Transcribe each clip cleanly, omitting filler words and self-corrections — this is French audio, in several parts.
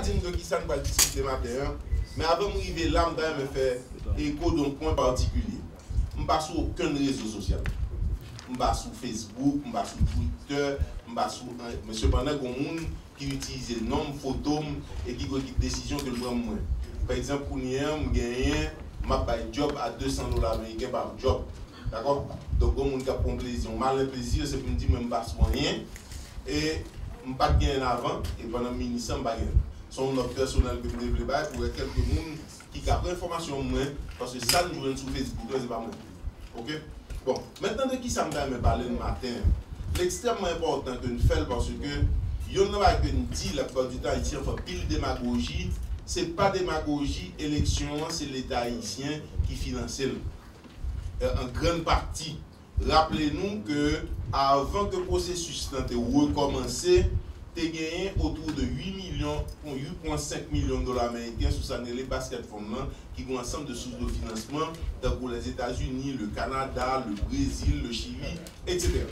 dire de qui ça ne va discuter matin, mais avant de m'arriver là, je me faire écho d'un point particulier. Je ne passe sur aucun réseau social. Je ne passe sur Facebook, je ne passe sur Twitter, je ne passe sur. Mais cependant, il y a des gens qui utilisent nom, photos et qui ont des décisions que je prends moins. Par exemple, pour nous, je gagne un job à $200 américains par job. D'accord? Donc, on a un plaisir. Mal plaisir, c'est pour me dire que je ne passe rien. Et je ne pas gagner avant. Et pendant le ministère, je ne pas gagner. Son notre personnel que je développe pour quelques personnes qui ont des informations moins. Parce que ça, nous jouons sur Facebook, c'est pas moi. Ok? Bon, maintenant, de qui ça me parler le matin? L'extrêmement important que nous faisons parce que il y a que nous dit la plupart du temps ici, on fait pile démagogie. Ce n'est pas démagogie, élection, c'est l'État haïtien qui finance en grande partie. Rappelez-nous que avant que le processus ait recommencé, tu as gagné autour de 8,5 millions de dollars américains sur les basket funds qui ont un ensemble de sources de financement pour les États-Unis, le Canada, le Brésil, le Chili, etc.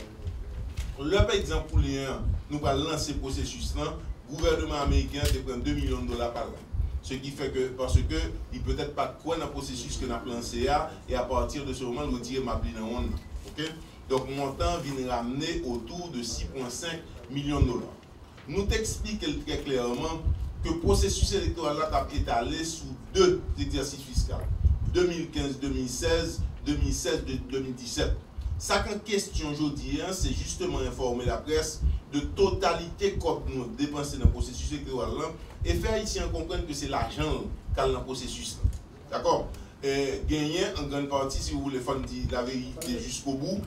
Le par exemple, pour les nous allons lancer le processus là, le gouvernement américain prend 2 millions de dollars par an. Ce qui fait que, parce que il peut être pas quoi dans le processus que nous avons lancé et à partir de ce moment, nous retirons ma pli dans le monde. Okay? Donc, le montant vient ramener autour de 6,5 millions de dollars. Nous t'expliquons très clairement que le processus électoral est étalé sous 2 exercices fiscaux, 2015-2016, 2016-2017. Ça qu'en question aujourd'hui, c'est justement informer la presse de totalité qu'on nous dépensé dans le processus électoral et faire ici comprendre que c'est l'argent qu'a dans le processus. D'accord? Gagner en grande partie, si vous voulez faire la vérité jusqu'au bout,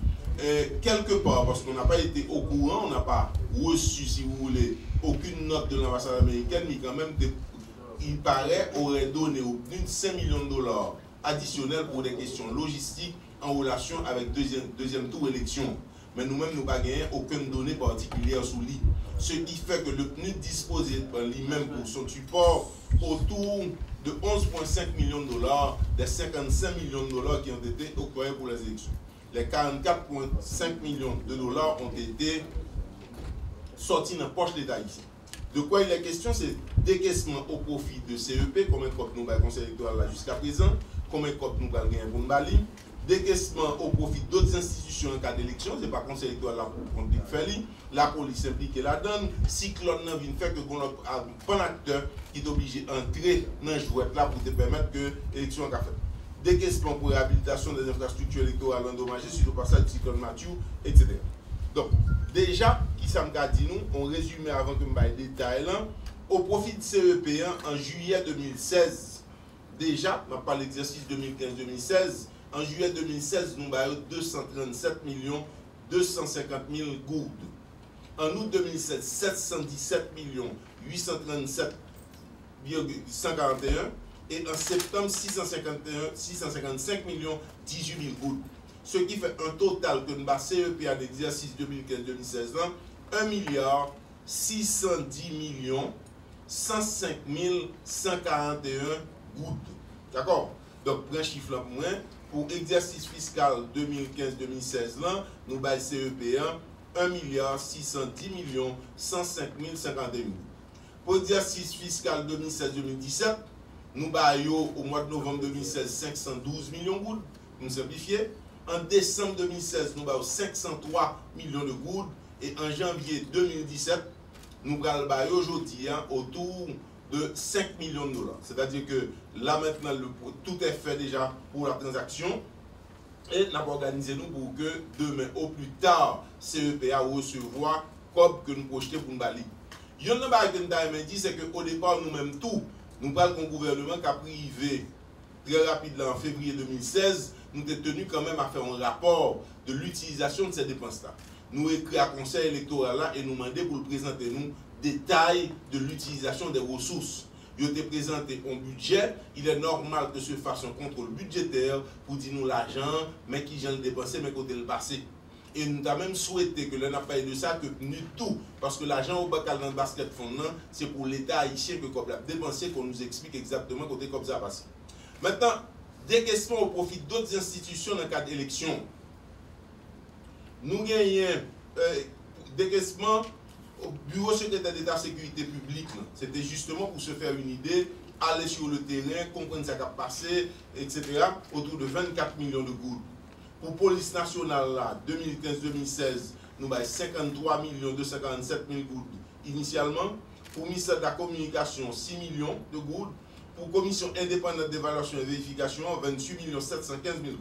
quelque part, parce qu'on n'a pas été au courant, on n'a pas reçu, si vous voulez, aucune note de l'ambassade américaine, mais quand même, il paraît, aurait donné plus de 5 millions de dollars additionnels pour des questions logistiques en relation avec deuxième tour élection. Mais nous-mêmes, nous n'avons pas gagné aucune donnée particulière sous lui. Ce qui fait que le PNUD disposait lui-même pour son support autour de 11,5 millions de dollars des 55 millions de dollars qui ont été octroyés pour les élections. Les 44,5 millions de dollars ont été sortis dans la poche de l'État ici. De quoi il est question, c'est décaissement au profit de CEP, combien de copies nous avons conseil électoral là jusqu'à présent, combien de copies nous avons gagné pour Bali, décaissement au profit d'autres institutions en cas d'élection, ce n'est pas conseil électoral là pour compte Feli, la police impliquée là-dedans, cyclone vient faire que un acteur qui est obligé d'entrer dans le jouet là pour te permettre que l'élection soit faite. Décaissement pour réhabilitation des infrastructures électorales endommagées suite au passage du cyclone Mathieu, etc. Donc, déjà, qui ça me dit nous, on résume avant que je me les détails là, au profit de CEP en juillet 2016, déjà, on parle de l'exercice 2015-2016, en juillet 2016, nous avons 237 250 000 gourdes. En août 2016, 717 837 141 et en septembre, 655 18 000 gourdes. Ce qui fait un total que nous avons CEP à l'exercice 2015-2016 là, 1 610 105 141 gouttes. D'accord? Donc, prenez un chiffre là moins. Pour l'exercice fiscal 2015-2016 là, nous avons CEP 1 610 105 051 gouttes. Pour l'exercice fiscal 2016-2017, nous avons au mois de novembre 2016 512 millions de gouttes, pour nous simplifier. En décembre 2016, nous avons 503 millions de gouttes. Et en janvier 2017, nous avons aujourd'hui autour de 5 millions de dollars. C'est-à-dire que là maintenant, tout est fait déjà pour la transaction. Et nous avons organisé nous pour que demain, au plus tard, CEPA recevoir comme que nous projetons pour nous balayer. Il y a une chose que nous avons dit, c'est qu'au départ, nous-mêmes tout, nous parlons d'un gouvernement qui a privé très rapidement en février 2016, nous sommes tenus quand même à faire un rapport de l'utilisation de ces dépenses-là. Nous écrivons à conseil électoral là et nous demandons pour présenter nous détails de l'utilisation des ressources. Il a été présenté un budget, il est normal que se fasse un contrôle budgétaire pour dire nous l'argent, mais qui vient le dépenser, mais côté le passé. Et nous avons même souhaité que l'on a parlé de ça, que nous tout, parce que l'argent au bacal dans le basket fond, c'est pour l'État haïtien que comme l'a dépensé, qu'on nous explique exactement côté comme ça passé. Maintenant, décaissement au profit d'autres institutions dans le cadre d'élection. Nous gagnons décaissement Bureau secrétaire d'État sécurité publique, c'était justement pour se faire une idée, aller sur le terrain, comprendre ce qui a passé, etc. Autour de 24 millions de gouttes. Pour police nationale, là, 2015-2016, nous avons 53 247 000 gouttes initialement. Pour le ministère de la Communication, 6 millions de gouttes. Pour Commission indépendante d'évaluation et vérification, 28 715 000 gouttes.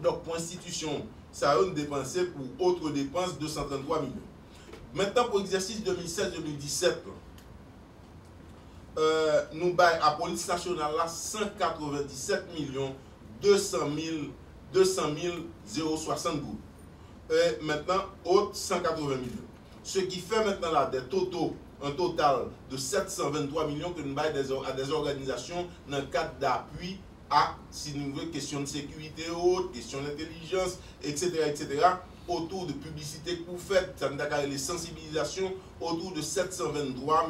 Donc, pour institution, ça a une dépensé pour autres dépenses, 233 millions. Maintenant, pour l'exercice 2016-2017, nous avons à la police nationale là, 197 200 060 gouttes. Et maintenant, autres 180 millions. Ce qui fait maintenant là des totaux, un total de 723 millions que nous avons à des organisations dans le cadre d'appui à, si nous voulons, questions de sécurité haute, questions d'intelligence, etc., autour de publicité que vous faites, ça nous a les sensibilisations autour de 723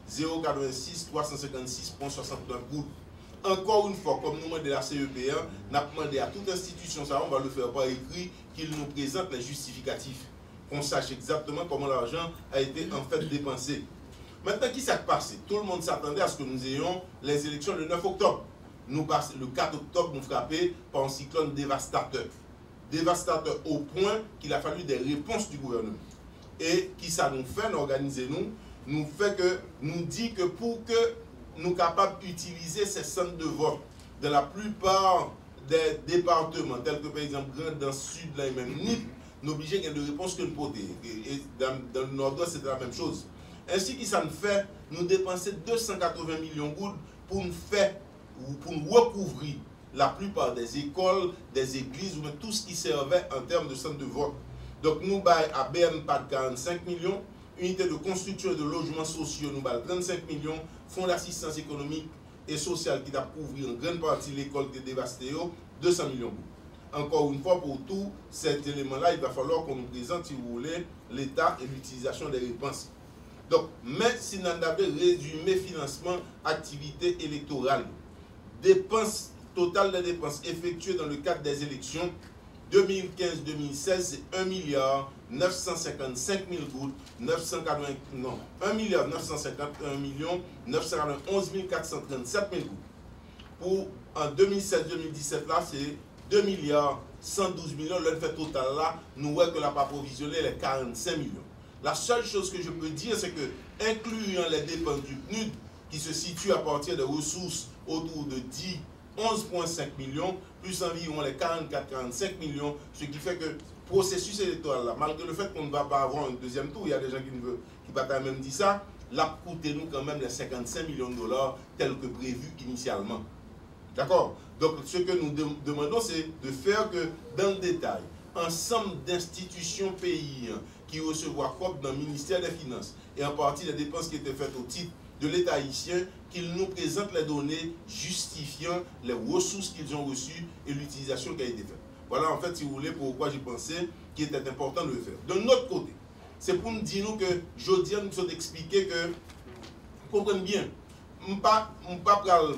086 356,69 gouttes. Encore une fois, comme nous demandons de la CEP1, nous avons demandé à toute institution, ça on va le faire par écrit, qu'il nous présente les justificatifs, qu'on sache exactement comment l'argent a été en fait dépensé. Maintenant, qui s'est passé? Tout le monde s'attendait à ce que nous ayons les élections le 9 octobre. Nous passons le 4 octobre, nous frappés par un cyclone dévastateur. Dévastateur au point qu'il a fallu des réponses du gouvernement. Et qui ça nous fait, organiser nous fait que nous dit que pour que nous sommes capables d'utiliser ces centres de vote dans la plupart des départements, tels que par exemple dans le sud, là, et même NIP, nous obligés de réponses que nous porter. Et dans le nord-ouest, c'est la même chose. Ainsi que ça nous fait, nous dépenser 280 millions de gouttes pour nous faire, ou pour nous recouvrir la plupart des écoles, des églises, ou même tout ce qui servait en termes de centres de vote. Donc nous baillons à BMPAD 45 millions, unité de construction et de logements sociaux, nous baillons 35 millions, fonds d'assistance économique et sociale qui a couvert en grande partie l'école qui est dévastée, 200 millions. Encore une fois, pour tout cet élément-là, il va falloir qu'on nous présente, si vous voulez, l'État et l'utilisation des dépenses. Donc, mais si nous avons résumé financement, activité électorale, dépenses totales des dépenses effectuées dans le cadre des élections 2015-2016, c'est 1 955 000 gouttes, 1 951 991 437 000 gouttes. Pour en 2016-2017, là, c'est 2 112 millions. Le fait total là, nous voyons que la part provisionnée est 45 millions. La seule chose que je peux dire, c'est que, incluant les dépenses du PNUD, qui se situent à partir de ressources autour de 11,5 millions, plus environ les 44-45 millions, ce qui fait que le processus électoral, là, malgré le fait qu'on ne va pas avoir un deuxième tour, il y a des gens qui va quand même dire ça, l'a coûté nous quand même les 55 millions de dollars tels que prévu initialement. D'accord? Donc ce que nous demandons, c'est de faire que, dans le détail, ensemble d'institutions pays qui recevront COP dans le ministère des Finances et en partie des dépenses qui étaient faites au titre de l'État haïtien, qu'ils nous présentent les données justifiant les ressources qu'ils ont reçues et l'utilisation qui a été faite. Voilà en fait, si vous voulez, pourquoi j'ai pensé qu'il était important de le faire. De notre côté, c'est pour nous dire que jeudi, nous sommes expliquer que, comprenez bien, je ne vais pas prendre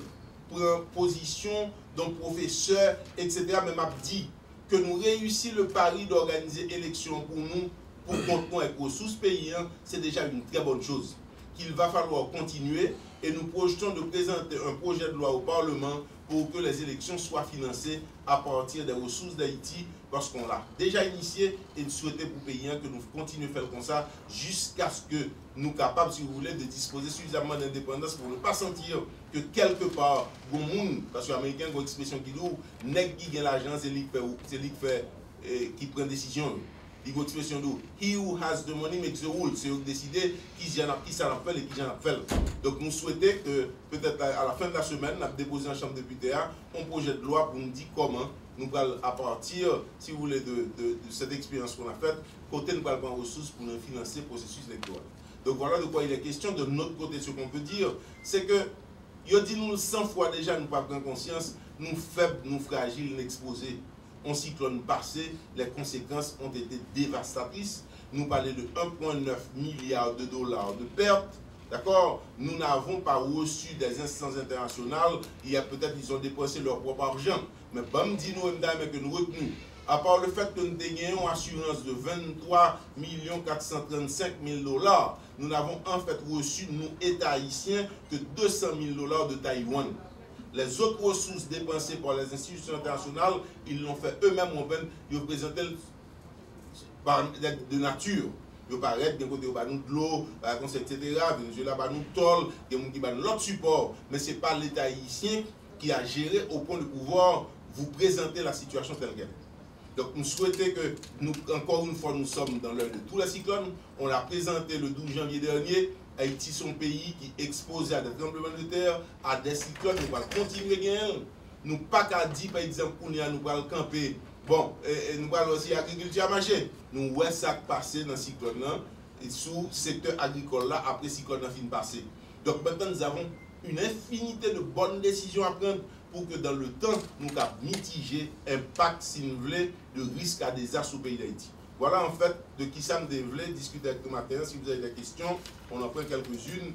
position d'un professeur, etc., mais m'a dit que nous réussissons le pari d'organiser élection pour nous, pour compte avec ressources pays, c'est déjà une très bonne chose. Qu'il va falloir continuer et nous projetons de présenter un projet de loi au Parlement pour que les élections soient financées à partir des ressources d'Haïti parce qu'on l'a déjà initié et nous souhaitons pour pays que nous continuions à faire comme ça jusqu'à ce que nous soyons capables, si vous voulez, de disposer suffisamment d'indépendance pour ne pas sentir que quelque part, parce que les Américains ont une expression qui dit nèg qui gagne l'argent, c'est lui qui prend décision. Il y a une expression de he who has the money makes the rules. C'est décider qui s'en appelle et qui s'en appelle. Donc nous souhaitons que peut-être à la fin de la semaine, nous avons déposé en chambre de députés un projet de loi pour nous dire comment nous allons, à partir, si vous voulez, de cette expérience qu'on a faite, côté nous allons prendre ressources pour nous financer le processus électoral. Donc voilà de quoi il est question. De notre côté, ce qu'on peut dire, c'est que il dit nous 100 fois déjà, nous pas prendre conscience, nous faibles, nous fragiles, nous exposés. On cyclone passé, les conséquences ont été dévastatrices. Nous parlons de 1,9 milliard de dollars de pertes. D'accord? Nous n'avons pas reçu des instances internationales. Il y a peut-être ils ont dépensé leur propre argent. Mais bon, dis-nous que nous retenons à part le fait que nous avons une assurance de 23 435 000 $, nous n'avons en fait reçu, nous, État haïtien, que 200 000 $ de Taïwan. Les autres ressources dépensées par les institutions internationales, ils l'ont fait eux-mêmes en peine, ils représentaient de nature. Ils paraissent, d'un côté, ils nous de l'eau, etc. Venezuela, ils nous tol, il y a des gens qui l'autre support. Mais ce n'est pas l'État haïtien qui a géré au point de pouvoir vous présenter la situation telle qu'elle est. Donc nous souhaitons que nous, encore une fois, nous sommes dans l'heure de tous les cyclones. On l'a présenté le 12 janvier dernier. Haïti, son pays qui est exposé à des tremblements de terre, à des cyclones. Nous allons continuer à gagner. Nous pas qu'à dire, par exemple, qu'on nous allons camper. Bon, nous allons aussi agriculture à marcher. Nous voyons ça passer dans le cyclone là, et sous le secteur agricole là, après le cyclone fin passé. Donc maintenant, nous avons une infinité de bonnes décisions à prendre pour que dans le temps, nous puissions mitiger l'impact, si nous voulons, de risque à désastre au pays d'Haïti. Voilà en fait de qui ça me voulait discuter avec le matin. Si vous avez des questions, on en prend quelques-unes.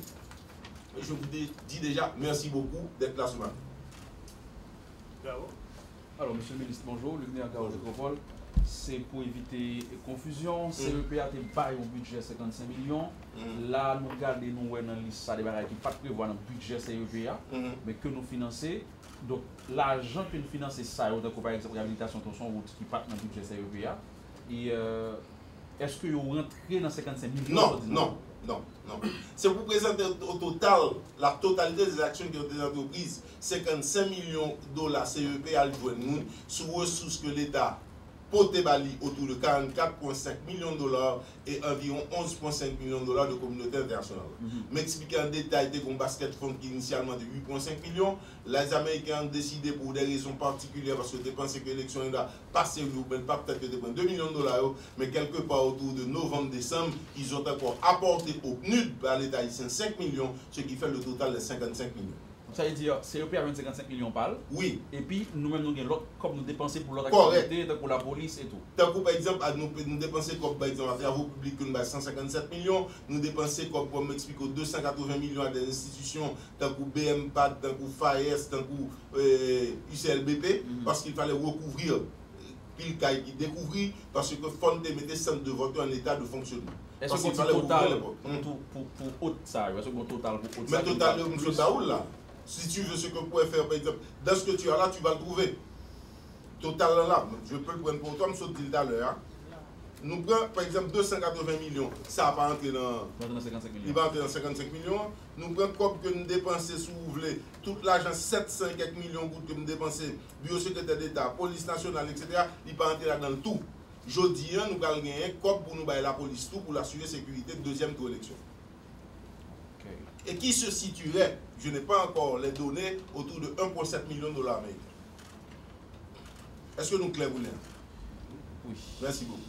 Je vous dis déjà merci beaucoup d'être là ce matin. Bravo. Alors, monsieur le ministre, bonjour. Le maire Carole Métropole, c'est pour éviter confusion. CEPA a bail un budget 55 millions. Là, nous regardons, nous dans la liste, ça des bagages qui pas prévoir dans le budget CEPA, mais que nous finançons. Donc, l'argent que nous finançons, ça, par exemple, réhabilitation de son route qui part dans le budget CEPA. Et est-ce que vous rentrez dans 55 millions? Non. C'est pour présenter au total, la totalité des actions qui ont été entreprises, 55 millions de dollars CEP à nous sous ressources que l'État porte Bali autour de 44,5 millions de dollars et environ 11,5 millions de dollars de communauté internationale. M'expliquer en détail que basket fond qui initialement de 8,5 millions, les Américains ont décidé pour des raisons particulières parce que ils pensaient que l'élection a passé ou pas peut-être que 2 millions de dollars, mais quelque part autour de novembre-décembre, ils ont encore apporté au PNUD par l'État haïtien 5 millions, ce qui fait le total de 55 millions. Ça veut dire CEP a 55 millions par. Oui. Et puis nous-mêmes nous avons l'autre comme nous dépensons pour l'autre activité, pour la police et tout. Tant que par exemple, nous dépensons comme par exemple à travaux publics 157 millions, nous dépensons comme m'explique 280 millions à des institutions tant que BMPAD, tant que FAES, tant que UCLBP, parce qu'il fallait recouvrir pile caille qui découvrir parce que Fonte mettait centre de vote en état de fonctionnement. Est-ce que c'est total pour autre ça? Est-ce que total pour autre ça? Mais total de Saoul là. Si tu veux ce que vous pouvez faire, par exemple, dans ce que tu as là, tu vas le trouver. Total là, je peux le prendre pour toi, je me dit tout à l'heure. Nous prenons par exemple 280 millions, ça va pas entrer dans 55 millions. Il va entrer dans 55 millions. Nous prenons comme que nous dépensons, si vous voulez, tout l'argent, 700 millions que nous dépensons, bureau secrétaire d'État, police nationale, etc. Il va entrer là dans le tout. Jeudi, nous allons gagner comme pour nous bailler la police tout pour l'assurer la sécurité de deuxième tour élection. Et qui se situerait, je n'ai pas encore les données, autour de 1,7 million de dollars américains. Est-ce que nous clairons? Oui. Merci beaucoup.